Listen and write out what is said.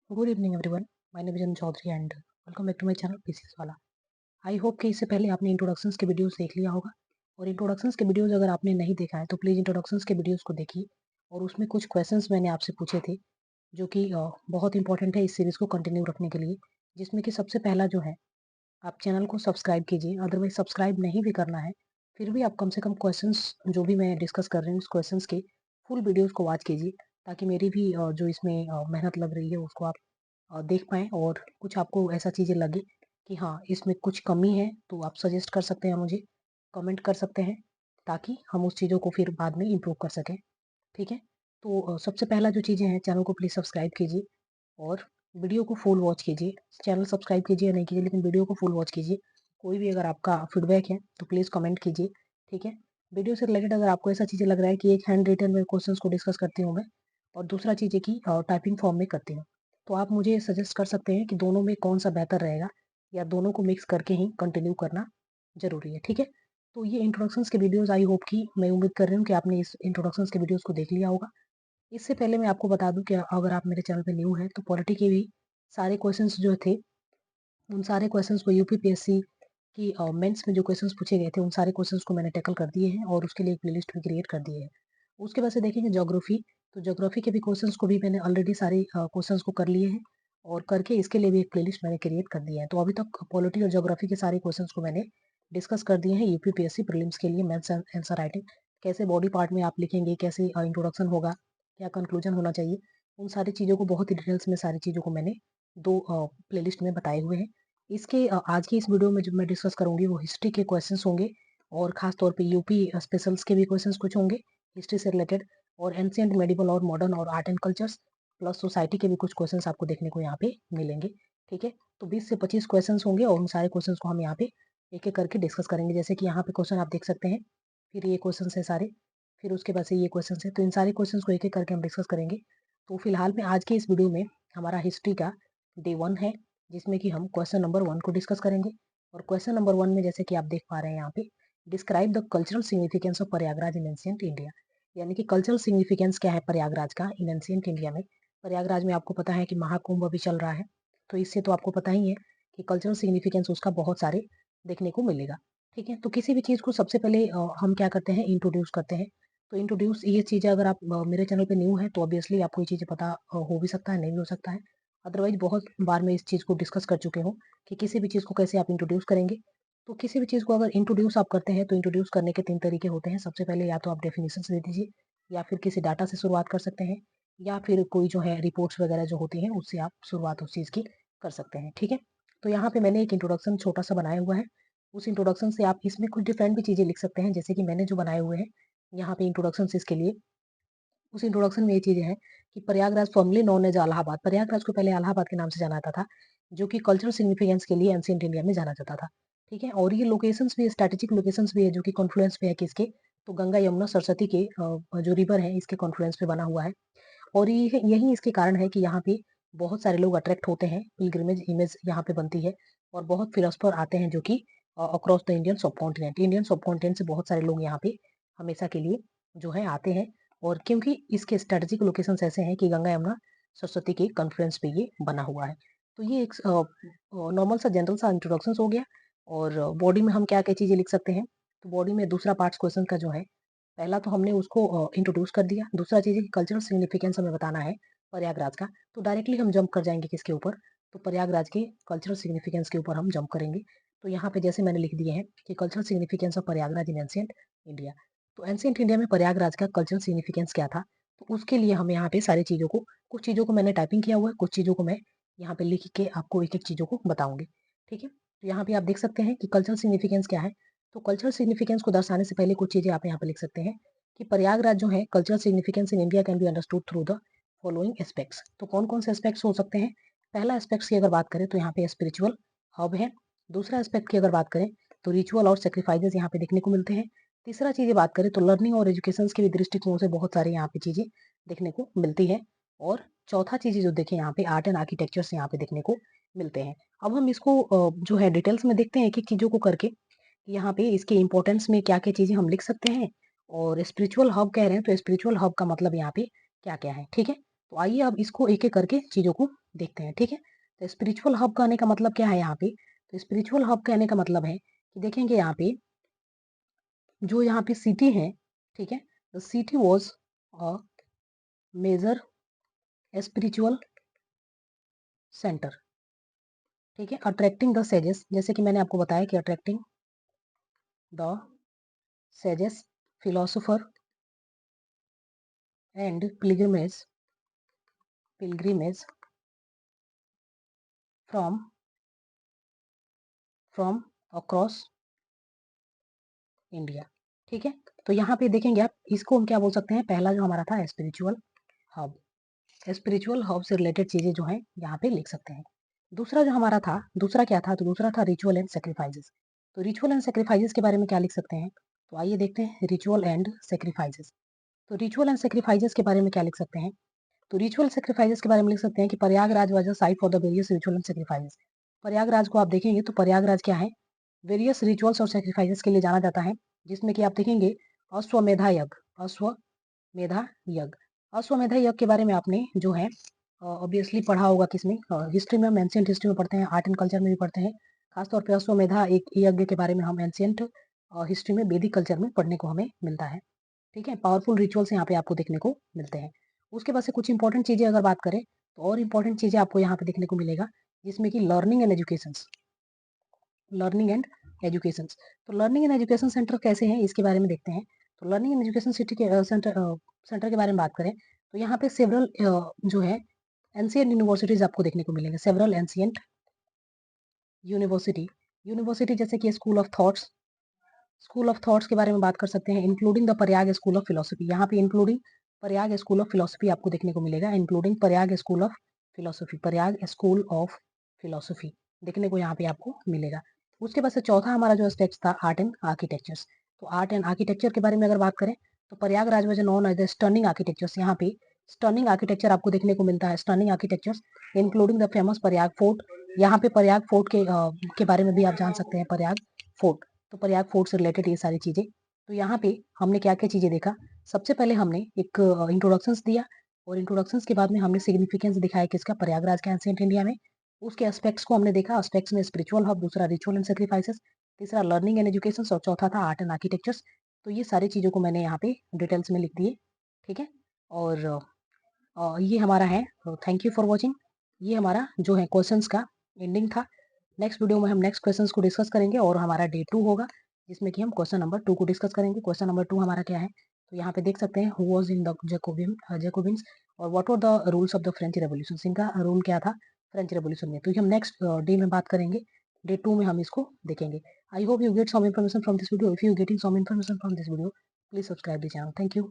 Good evening everyone. My name is Anu Chaudhary and welcome back to my channel PCS वाला। I hope कि इससे पहले आपने इंट्रोडक्शंस के वीडियोस देख लिया होगा। और इंट्रोडक्शंस के वीडियोस अगर आपने नहीं देखा है तो प्लीज़ इंट्रोडक्शंस के वीडियोस को देखिए। और उसमें कुछ क्वेश्चंस मैंने आपसे पूछे थे जो कि बहुत इंपॉर्टेंट है इस सीरीज़ को कंटिन्यू रखने के लिए। जिसमें कि सबसे पहला जो है, आप चैनल को सब्सक्राइब कीजिए। अदरवाइज सब्सक्राइब नहीं भी करना है फिर भी आप कम से कम क्वेश्चंस जो भी मैं डिस्कस कर रही हूँ उस क्वेश्चंस के फुल वीडियोस को वॉच कीजिए, ताकि मेरी भी जो इसमें मेहनत लग रही है उसको आप देख पाएँ। और कुछ आपको ऐसा चीज़ें लगे कि हाँ, इसमें कुछ कमी है तो आप सजेस्ट कर सकते हैं मुझे, कमेंट कर सकते हैं, ताकि हम उस चीज़ों को फिर बाद में इम्प्रूव कर सकें। ठीक है? तो सबसे पहला जो चीज़ें हैं, चैनल को प्लीज़ सब्सक्राइब कीजिए और वीडियो को फुल वॉच कीजिए। चैनल सब्सक्राइब कीजिए या नहीं कीजिए लेकिन वीडियो को फुल वॉच कीजिए। कोई भी अगर आपका फीडबैक है तो प्लीज़ कमेंट कीजिए। ठीक है? वीडियो से रिलेटेड अगर आपको ऐसा चीज़ें लग रहा है कि एक हैंड रिटन में क्वेश्चंस को डिस्कस करती हूँ मैं और दूसरा चीज़ है कि टाइपिंग फॉर्म में करती हूँ। तो आप मुझे सजेस्ट कर सकते हैं कि दोनों में कौन-सा बेहतर रहेगा, या दोनों को मिक्स करके ही कंटिन्यू करना ज़रूरी है। ठीक है? तो ये इंट्रोडक्शंस के वीडियोज़ आई होप कि मैं उम्मीद कर रही हूँ कि आपने इस इंट्रोडक्शंस के वीडियोज़ को देख लिया होगा। इससे पहले मैं आपको बता दूँ कि अगर आप मेरे चैनल पे न्यू हैं तो पॉलिटी के भी सारे क्वेश्चंस जो थे, उन सारे क्वेश्चंस को यूपीपीएससी की मेंस में जो क्वेश्चंस पूछे गए थे उन सारे क्वेश्चंस को मैंने टैकल कर दिए हैं और उसके लिए एक प्लेलिस्ट भी क्रिएट कर दी है। उसके बाद से देखेंगे ज्योग्राफी, तो ज्योग्राफी के भी क्वेश्चंस को भी मैंने ऑलरेडी सारे क्वेश्चंस को कर लिए हैं और करके इसके लिए भी एक प्लेलिस्ट मैंने क्रिएट कर दिया है। तो अभी तक पॉलिटी और ज्योग्राफी के सारे क्वेश्चंस को मैंने डिस्कस कर दिए हैं यूपीपीएससी प्रीलिम्स के लिए मेंस आंसर राइटिंग, कैसे बॉडी पार्ट में आप लिखेंगे, कैसे इंट्रोडक्शन होगा, क्या कंक्लूजन होना चाहिए, उन सारी चीज़ों को बहुत ही डिटेल्स में सारी चीज़ों को मैंने 2 प्लेलिस्ट में बताए हुए हैं। इसके आज की इस वीडियो में जो मैं डिस्कस करूँगी वो हिस्ट्री के क्वेश्चंस होंगे और ख़ास तौर पे यूपी स्पेशल्स के भी क्वेश्चंस कुछ होंगे हिस्ट्री से रिलेटेड, और एंशिएंट, मेडिवल और मॉडर्न और art and cultures plus society के भी कुछ क्वेश्चंस आपको देखने को यहाँ पे मिलेंगे। ठीक है? तो 20 से 25 क्वेश्चंस होंगे और उन सारे क्वेश्चंस को हम यहाँ पे एक-एक करके डिस्कस करेंगे। जैसे कि यहाँ पे क्वेश्चन आप देख सकते हैं, फिर ये क्वेश्चंस है सारे, फिर उसके बाद से ये क्वेश्चंस है। तो इन सारे क्वेश्चंस को एक-एक करके हम डिस्कस करेंगे। तो फिलहाल में आज के इस वीडियो में हमारा हिस्ट्री का डे 1 है, जिसमें कि हम क्वेश्चन नंबर 1 को डिस्कस करेंगे। और क्वेश्चन नंबर 1 में जैसे कि आप देख पा रहे हैं यहाँ पे, describe the cultural significance of Prayagraj in ancient India. यानी कि कल्चरल सिग्निफिकेंस क्या है प्रयागराज का इन एंशिएंट इंडिया में। प्रयागराज में आपको पता है कि महाकुंभ अभी चल रहा है, तो इससे तो आपको पता ही है कि कल्चरल सिग्निफिकेंस उसका बहुत सारे देखने को मिलेगा। ठीक है? तो किसी भी चीज़ को सबसे पहले हम क्या करते हैं, इंट्रोड्यूस करते हैं। तो इंट्रोड्यूस ये चीज़ें अगर आप मेरे चैनल पे न्यू हैं तो ऑब्वियसली आपको ये चीज़ें पता हो भी सकता है, नहीं भी हो सकता है। अदरवाइज़ बहुत बार मैं इस चीज़ को डिस्कस कर चुके हूँ कि किसी भी चीज़ को कैसे आप इंट्रोड्यूस करेंगे। तो किसी भी चीज़ को अगर इंट्रोड्यूस आप करते हैं तो इंट्रोड्यूस करने के 3 तरीके होते हैं। सबसे पहले या तो आप डेफिनिशंस दे दीजिए, या फिर किसी डाटा से शुरुआत कर सकते हैं, या फिर कोई जो है रिपोर्ट्स वगैरह जो होती हैं उससे आप शुरुआत उस चीज़ की कर सकते हैं। ठीक है? तो यहाँ पे मैंने एक इंट्रोडक्शन छोटा-सा बनाया हुआ है। उस इंट्रोडक्शन से आप इसमें कुछ डिफरेंट भी चीज़ें लिख सकते हैं, जैसे कि मैंने जो बनाए हुए हैं यहाँ पे इंट्रोडक्शंस इसके लिए। उस इंट्रोडक्शन में ये चीज़ें हैं कि Prayagraj formally known as Allahabad, Prayagraj को पहले इलाहाबाद के नाम से जाना जाता था, जो कि कल्चरल सिग्निफिकेंस के लिए एंशिएंट इंडिया में जाना जाता था। ठीक है? और ये लोकेशंस भी स्ट्रैटेजिक लोकेशंस भी है जो कि कॉन्फ्लुएंस पे है किसके, तो गंगा, यमुना, सरस्वती के जो रिवर है इसके कॉन्फ्लुएंस पे बना हुआ है। और ये यही इसके कारण है कि यहाँ पे बहुत सारे लोग अट्रैक्ट होते हैं, पिलग्रिमेज इमेज यहाँ पे बनती है और बहुत फिलॉसफर आते हैं जो कि across the Indian subcontinent, Indian subcontinent से बहुत सारे लोग यहाँ पे हमेशा के लिए जो है आते हैं। और क्योंकि इसके स्ट्रेटेजिक लोकेशंस ऐसे हैं कि गंगा, यमुना, सरस्वती के कॉन्फ्लुएंस पे ये बना हुआ है। तो ये एक नॉर्मल सा जनरल सा इंट्रोडक्शंस हो गया। और बॉडी में हम क्या-क्या चीज़ें लिख सकते हैं, तो बॉडी में दूसरा पार्ट्स क्वेश्चन का जो है, पहला तो हमने उसको इंट्रोड्यूस कर दिया, दूसरा चीज़ है कि कल्चरल सिग्निफिकेंस हमें बताना है प्रयागराज का, तो डायरेक्टली हम जंप कर जाएँगे किसके ऊपर, तो प्रयागराज के कल्चरल सिग्निफिकेंस के ऊपर हम जंप करेंगे। तो यहाँ पे जैसे मैंने लिख दिए हैं कि cultural significance of Prayagraj in ancient India. तो एंशिएंट इंडिया में प्रयागराज का कल्चरल सिग्निफिकेंस क्या था, तो उसके लिए हम यहाँ पे सारी चीज़ों को, कुछ चीज़ों को मैंने टाइपिंग किया हुआ है, कुछ चीज़ों को मैं यहाँ पे लिख के आपको एक-एक चीज़ों को बताऊँगी। ठीक है? तो यहाँ पे आप देख सकते हैं कि कल्चरल सिग्निफिकेंस क्या है, तो कल्चरल सिग्निफिकेंस को दर्शाने से पहले कुछ चीज़ें आप यहाँ पे लिख सकते हैं कि प्रयागराज जो है cultural significance in India can be understood through the following aspects. तो कौन-कौन से एस्पेक्ट्स हो सकते हैं? पहला एस्पेक्ट्स की अगर बात करें तो यहाँ पे स्पिरिचुअल हब है। दूसरा एस्पेक्ट की अगर बात करें तो रिचुअल और सैक्रिफाइसेस यहाँ पे देखने को मिलते हैं। तीसरा चीज़ें बात करें तो लर्निंग और एजुकेशंस के भी दृष्टिकोण से बहुत सारी यहाँ पे चीज़ें देखने को मिलती है। और चौथा चीज़ जो देखें यहाँ पे आर्ट एंड आर्किटेक्चर्स यहाँ पे देखने को मिलते हैं। अब हम इसको जो है डिटेल्स में देखते हैं एक-एक चीज़ों को करके, कि यहाँ पे इसके इम्पोर्टेंस में क्या-क्या चीज़ें हम लिख सकते हैं। और स्पिरिचुअल हब कह रहे हैं तो स्पिरिचुअल हब का मतलब यहाँ पे क्या-क्या है, ठीक है? तो आइए अब इसको एक-एक करके चीज़ों को देखते हैं, ठीक है? तो स्पिरिचुअल हब कहने का मतलब क्या है यहाँ पे? तो स्पिरिचुअल हब कहने का मतलब है कि देखेंगे यहाँ पे जो यहाँ पे सिटी है, ठीक है? The city was a major spiritual centre, ठीक है? अट्रैक्टिंग द सेजेस, जैसे कि मैंने आपको बताया कि attracting the sages, philosopher and pilgrimage from from across India, ठीक है? तो यहाँ पे देखेंगे आप, इसको हम क्या बोल सकते हैं, पहला जो हमारा था स्पिरिचुअल हब। स्पिरिचुअल हब से रिलेटेड चीज़ें जो हैं यहाँ पे लिख सकते हैं। दूसरा जो हमारा था, दूसरा क्या था? तो दूसरा था रिचुअल एंड सैक्रिफाइसेस। तो रिचुअल एंड सैक्रिफाइसेस के बारे में क्या लिख सकते हैं? तो आइए देखते हैं रिचुअल एंड सैक्रिफाइसेस। तो रिचुअल एंड सैक्रिफाइसेस के बारे में क्या लिख सकते हैं? तो रिचुअल सैक्रिफाइसेस के बारे में लिख सकते हैं कि Prayagraj was a site for the various ritual and sacrifices. Prayagraj को आप देखेंगे तो प्रयागराज क्या है? वेरियस रिचुअल्स और सैक्रिफाइसेस के लिए जाना जाता है, जिसमें कि आप देखेंगे अश्वमेधा यज्ञ, अश्वमेधा यज्ञ। अश्वमेधा यज्ञ के बारे में आपने जो है ऑब्वियसली पढ़ा होगा किसमें? हिस्ट्री में, हम एंशिएंट हिस्ट्री में पढ़ते हैं, आर्ट एंड कल्चर में भी पढ़ते हैं। खासतौर पे अश्वमेधा एक यज्ञ के बारे में हम एंशिएंट हिस्ट्री में, वैदिक कल्चर में पढ़ने को हमें मिलता है, ठीक है? पावरफुल रिचुअल्स यहाँ पे आपको देखने को मिलते हैं। उसके बाद से कुछ इंपॉर्टेंट चीज़ें अगर बात करें, तो और इंपॉर्टेंट चीज़ें आपको यहाँ पे देखने को मिलेगा, जिसमें कि learning and educations, learning and educations. तो लर्निंग एंड एजुकेशन सेंटर कैसे हैं, इसके बारे में देखते हैं। तो लर्निंग एंड एजुकेशन सिटी के सेंटर के बारे में बात करें, तो यहाँ पे सेवरल जो है एंशिएंट यूनिवर्सिटीज आपको देखने को मिलेंगे, सेवरल एंशिएंट यूनिवर्सिटी। यूनिवर्सिटी जैसे कि स्कूल ऑफ थॉट्स के बारे में बात कर सकते हैं, including the Prayag school of philosophy. यहाँ पे including Prayag school of philosophy आपको देखने को मिलेगा, including Prayag school of philosophy, Prayag school of philosophy देखने को यहाँ पे आपको मिलेगा। उसके बाद से चौथा हमारा जो एस्पेक्ट था, आर्ट एंड आर्किटेक्चर्स। तो आर्ट एंड आर्किटेक्चर के बारे में अगर बात करें, तो प्रयागराज में जो known as the stunning architectures, यहाँ पे स्टर्निंग आर्किटेक्चर आपको देखने को मिलता है, stunning architectures including the famous Prayag fort. यहाँ पे प्रयाग फोर्ट के बारे में भी आप जान सकते हैं, प्रयाग फोर्ट। तो प्रयाग फोर्ट से रिलेटेड ये सारी चीज़ें। तो यहाँ पे हमने क्या-क्या चीज़ें देखा? सबसे पहले हमने एक इंट्रोडक्शंस दिया, और इंट्रोडक्शंस के बाद में हमने सिग्निफिकेंस दिखाया किसका? प्रयागराज का एंशिएंट इंडिया में। उसके एस्पेक्ट्स को हमने देखा, एस्पेक्ट्स में स्पिरिचुअल हब, दूसरा रिचुअल एंड सैक्रिफाइसेस, तीसरा लर्निंग एंड एजुकेशंस, और चौथा था आर्ट एंड आर्किटेक्चर्स। तो ये सारी चीज़ों को मैंने यहाँ पे डिटेल्स में लिख दिए, ठीक है? और ये हमारा है, थैंक यू फॉर वॉचिंग। ये हमारा जो है क्वेश्चंस का एंडिंग था। नेक्स्ट वीडियो में हम नेक्स्ट क्वेश्चंस को डिस्कस करेंगे, और हमारा डे 2 होगा, जिसमें कि हम क्वेश्चन नंबर 2 को डिस्कस करेंगे। क्वेश्चन नंबर 2 हमारा क्या है? तो यहाँ पे देख सकते हैं, who was in the Jacobins, और what were the rules of the French revolution. इनका रूल क्या था फ्रेंच रेवोल्यूशन में? तो ये हम नेक्स्ट डे में बात करेंगे, डे 2 में हम इसको देखेंगे। I hope you get some information from this video. If you getting some information from this video, please subscribe the channel. Thank you.